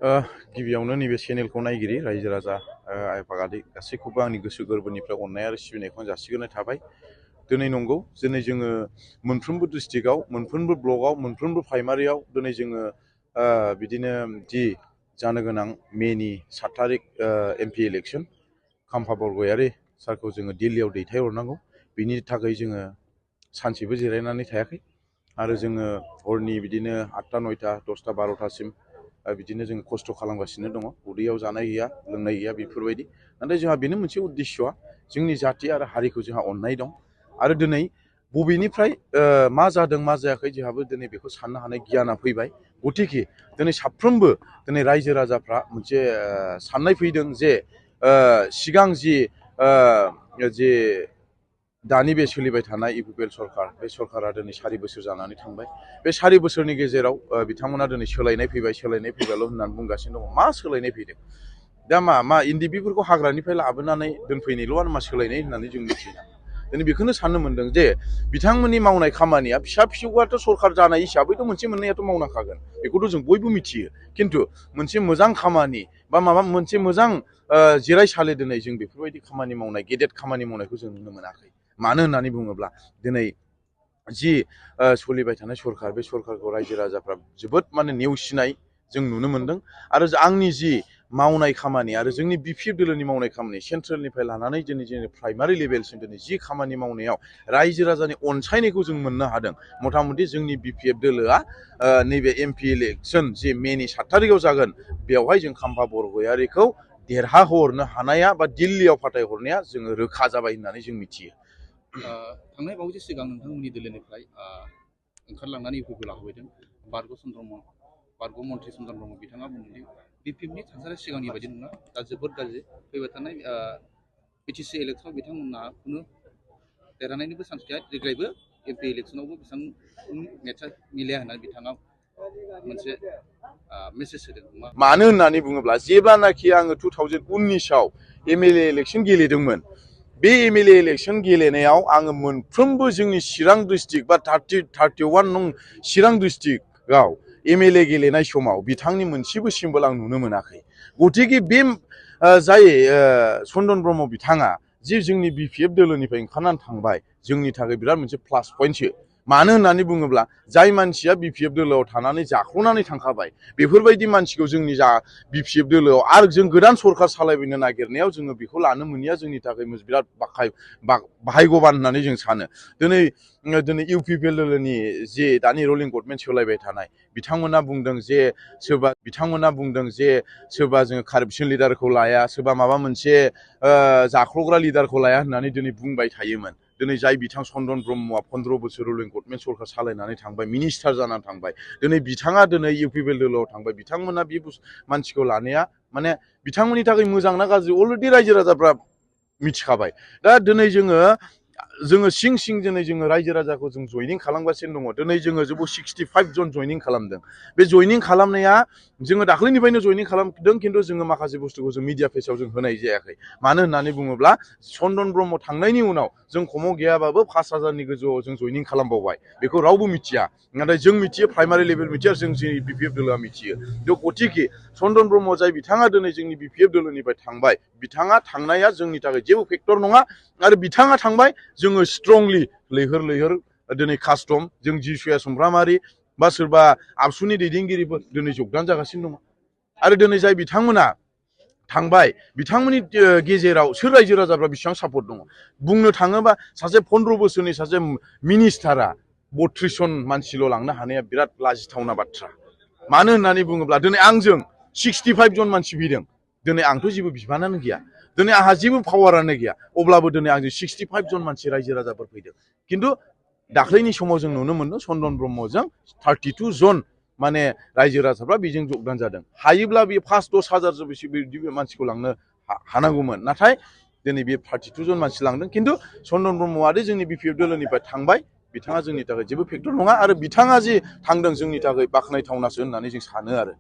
गिबियावनो नैबे चेनेलखौ नायगिरि रायजो राजा आइ आफागादै गासैखौबो आंनि गोसो गोरबोनिफ्राय अननाय आरो सिबिनायखौ आं जासिग्रोनाय थाबाय। दिनै नंगौ दिनै जोङो मोनफ्रोमबो डिस्ट्रिक्टआव मोनफ्रोमबो ब्लकआव मोनफ्रोमबो प्राइमारियाव दिनै जोङो बिदिनो जि जानो गोनां मेनि 7 तारिख MP इलेक्सन खाम्फा बरगयारी सारखौ जोङो दिल्लीयाव दैथायहरनांगौ। बिनि थाखाय जोङो सानसेबो जिरायनानै थायाखै आरो जोङो हरनि बिदिनो 8टा 9टा 10टा 12टासिम बिदिनो जों खस्थ' खालामगासिनो दङ। उदैयाव जानाय गैया लोंनाय गैया बेफोरबायदि। नाथाय जोंहा बेनो मोनसे उद्देश्यआ जोंनि जाथि आरो हारिखौ जोंहा अननाय दं आरो दिनै बबेनिफ्राय मा जादों मा जायाखै जोंहाबो दिनै बेखौ साननो हानाय गियाना फैबाय। गतिके दिनै साफ्रोमबो दिनै रायजो राजाफ्रा मोनसे साननाय फैदों जे सिगां जे दानि बे सोलिबाय थानाय इउपिपिएल सरकार बे सरकारा दिनै 4 बोसोर जानानै थांबाय। बे 4 बोसोरनि गेजेराव बिथांमोना दिनै सोलायनाय फैबायल' होननानै बुंगासिनो दङ। मा सोलायनाय फैदों? दा मा इन्दिबिफोरखौ हाग्रानिफ्राय लाबोनानै दोनफैनायल' मा सोलायनाय होननानै जों मिथियो ना? दिनै बेखौनो साननो मोनदों जे बिथांमोननि मावनाय खामानिया फिसा फिसौआथ' सरकार जानाय हिसाबैथ' मोनसे मोननैयाथ' मावनांखागोन। बेखौथ' जों बयबो मिथियो। खिन्थु मोनसे मोजां खामानि बा माबा मोनसे मोजां जिरायसालि दिनै जों बेफोरबायदि खामानि मावनाय गेदेर खामानि मावनायखौ जों नुनो मोनाखै। मानो होननानै बुङोब्ला दिनै जि सोलिबाय थानाय सरकार बे सरकारखौ रायजो राजाफ्रा जोबोद नेवसिनाय जों नुनो मोनदों आरो आंनि जि मावनाय खामानि आरो जोंनि बिपिएफ दोलोनि मावनाय खामानि सेन्ट्रेलनिफ्राय लानानै जोंनि प्राइमारि लेभेलसिम दिनै जि खामानि मावनायाव रायजो राजानि अनसायनायखौ जों मोननो हादों। मथा मथि जोंनि बिपिएफ दोलोआ नैबे MP इलेक्सन जि मेनि 7 तारिखआव जागोन बेवहाय जों खाम्फा बरगयारीखौ देरहाहरनो हानाया बा दिल्लीयाव फाथायहरनाया जोङो रोखा जाबाय होननानै जों मिथियो। थांनाय बावैसो सिगां नोंथांमोननि दोलोनिफ्राय ओंखारलांनानै इउपिपिएल लाहोफैदों बारग' मन्थ्रि चन्द्र ब्रह्म बिथाङा बुंदों बिपिएफनि थासारिया सिगांनि बायदि नङा, दा जोबोद गाज्रि। फैबाय थानाय बिटिसि इलेक्सनाव बिथांमोनहा खुनु देरहानायनिबो चान्स गैया। देग्लायबो MP इलेक्सनावबो बिथांमोननि मेट्सआ मिलाया होननानै बिथाङा मोनसे मेसेज होदों। मानो होननानै बुङोब्ला जेब्लानाखि आङो 2019आव MLA इलेक्सन गेलेदोंमोन, बे MLA इलेक्सन गेलेनायाव आङो मोनफ्रोमबो जोंनि चिरां डिस्ट्रिक्ट बा 31 नं चिरां डिस्ट्रिक्टआव MLA गेलेनाय समाव बिथांनि मोनसेबो सिम्बल आं नुनो मोनाखै। गतिके बे जाय चन्दन ब्रह्म बिथाङा जि जोंनि बिपिएफ दोलोनिफ्राय ओंखारनानै थांबाय जोंनि थाखाय बिराद मोनसे प्लास पइन्टसो। मानो होननानै बुङोब्ला जाय मानसिया बिपिएफ दोलोआव थानानै जाख्ल'नानै थांखाबाय बेफोरबायदि मानसिखौ जोंनि जा बिपिएफ दोलोआव आरो जों गोदान सरकार सालायबोनो नागिरनायाव जोङो बेखौ लानो मोनैया जोंनि थाखाय बिराद भाग्यबान होननानै जों सानो। दिनै इउपिपिएल दोलोनि जे दानि रुलिं गभर्नमेन्ट सोलायबाय थानाय बिथांमोना बुंदों जे सोरबा जोङो कारापसन लिडारखौ लाया, सोरबा माबा मोनसे जाख्ल'ग्रा लिडारखौ लाया होननानै दिनै बुंबाय थायोमोन। दिनै जाय बिथां चन्दन ब्रह्मआ 15 बोसोर रुलिं गभर्नमेन्ट सरकार सालायनानै थांबाय, मिनिस्टार जानानै थांबाय, दिनै बिथाङा इउपिपिएल दोलोआव थांबाय, बिथांमोना बे मानसिखौ लानाया बिथांमोननि थाखाय मोजां ना गाज्रि अलरेडि रायजो राजाफ्रा मिथिखाबाय। दा दिनै जोङो सिं दिनै जोङो रायजो राजाखौ जों जयनिं खालामगासिनो दङ। दिनै जोङो 65 जन जयनिं खालामदों। बे जयनिं खालामनाया जोङो दाख्लैनिफ्रायनो जयनिं खालामदों, खिन्थु जोङो माखासे बुस्थुखौ जों मिडिया फेसाव जों होनाय जायाखै। मानो होननानै बुङोब्ला चन्दन ब्रह्म थांनायनि उनाव जों खमाव गैयाबाबो 5,000नि गोजौआव जों जयनिं खालामबावबाय। बेखौ रावबो मिथिया, नाथाय जों मिथियो, प्राइमारि लेभेल मिथियो आरो जोंनि बिपिएफ दोलोआ मिथियो। गतिके चन्दन ब्रह्म जाय बिथाङा दिनै जोंनि बिपिएफ दोलोनिफ्राय थांबाय, बिथाङा थांनाया जोंनि थाखाय जेबो फेक्टर नङा आरो बिथाङा थांबाय जोङो स्ट्रंलि लैहोर दिनै कास्टम जों जिसुया सुमफ्रामारि बा सोरबा आबसुनि दैदेनगिरिफोर दिनै जगदान जागासिनो दङ आरो दिनै जाय बिथांमोना थांबाय बिथांमोननि गेजेराव सोर रायजो राजाफ्रा बेसेबां सापर्ट दङ। बुंनो थाङोबा सासे 15 बोसोरनि सासे मिनिस्टारा 32 जन मानसिल' लांनो हानाया बिराद लाजिथावना बाथ्रा। मानो होननानै बुङोब्ला दिनै आंजों 65 जन मानसि फैदों, दिनै आंथ' जेबो बिबानानो गैया, दिनै आंहा जेबो पावारानो गैया, अब्लाबो दिनै आंजों 65 जन मानसि रायजो राजाफोर फैदों। खिन्थु दाख्लैनि समाव जों नुनो मोनदों चन्दन ब्रह्मजों 32 जन रायजो राजाफ्रा बेजों जगदान जादों। हायोब्ला बे 5-10 हाजारसो बिदि मानसिखौ लांनो हानांगौमोन, नाथाय दिनै बे 32 जन मानसि लांदों। खिन्थु चन्दन ब्रह्मआदि जोंनि बिपिएफ दोलोनिफ्राय थांबाय, बिथाङा जोंनि थाखाय जेबो फेक्टर नङा आरो बिथाङा जि थांदों जोंनि थाखाय बाख्नायथावनासो होननानै जों सानो आरो।